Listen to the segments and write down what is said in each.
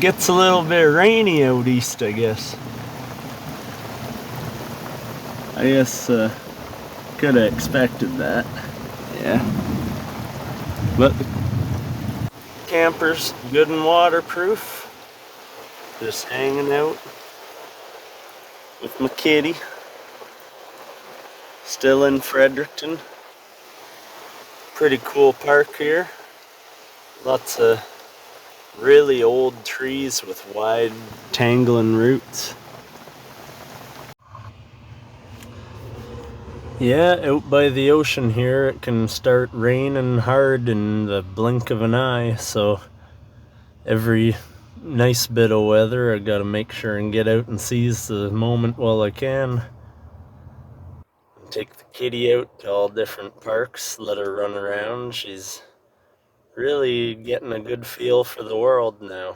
gets a little bit rainy out east, I guess. Could have expected that. Yeah. But the camper's good and waterproof. Just hanging out with my kitty. Still in Fredericton. Pretty cool park here. Lots of really old trees with wide tangling roots. Yeah, out by the ocean here it can start raining hard in the blink of an eye, so every nice bit of weather I gotta make sure and get out and seize the moment while I can. Take the kitty out to all different parks, let her run around. She's really getting a good feel for the world now.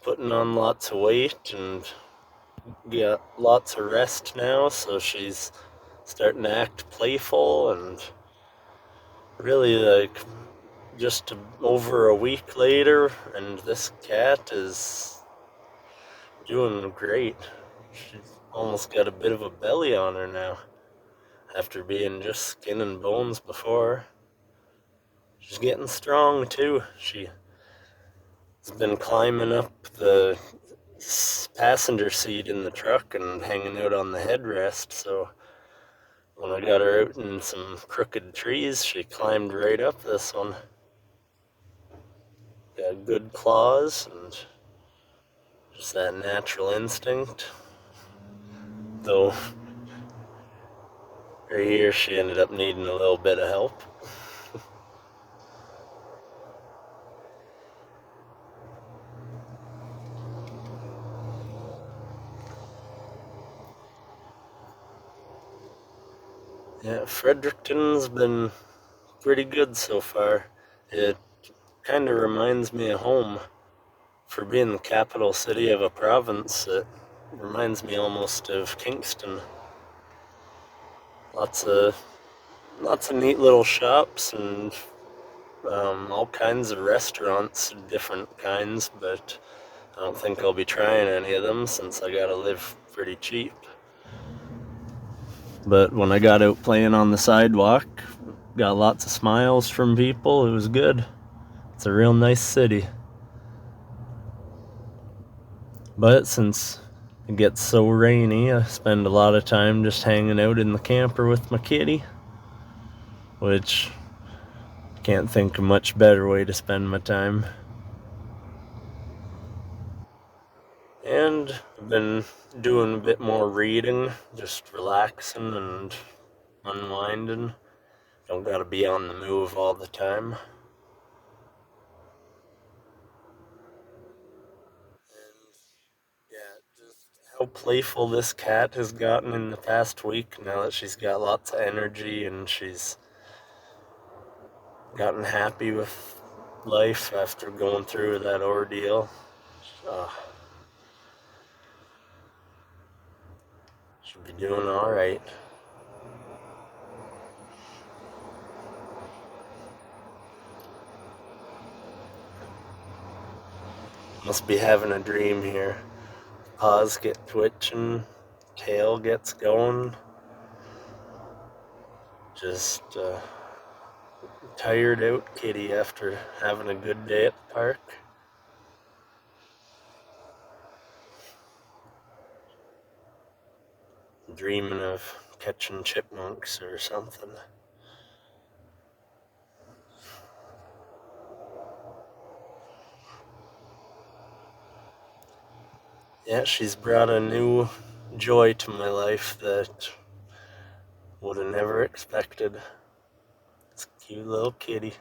Putting on lots of weight and got lots of rest now, so she's starting to act playful and really like just over a week later, and this cat is doing great. She's almost got a bit of a belly on her now after being just skin and bones before. She's getting strong too. She's been climbing up the passenger seat in the truck and hanging out on the headrest, so when I got her out in some crooked trees, she climbed right up this one. Got good claws and just that natural instinct. Though right here she ended up needing a little bit of help. Yeah, Fredericton's been pretty good so far. It kind of reminds me of home. For being the capital city of a province, it reminds me almost of Kingston. Lots of neat little shops and all kinds of restaurants, different kinds, but I don't think I'll be trying any of them since I gotta live pretty cheap. But when I got out playing on the sidewalk, got lots of smiles from people. It was good. It's a real nice city. But since it gets so rainy, I spend a lot of time just hanging out in the camper with my kitty, which can't think of a much better way to spend my time. And I've been doing a bit more reading, just relaxing and unwinding. Don't gotta be on the move all the time. And yeah, just how playful this cat has gotten in the past week now that she's got lots of energy and she's gotten happy with life after going through that ordeal. Uh, Should be doing alright. Must be having a dream here. Paws get twitching, tail gets going. Just tired out kitty after having a good day at the park. Dreaming of catching chipmunks or something. Yeah, she's brought a new joy to my life that would have never expected. It's a cute little kitty.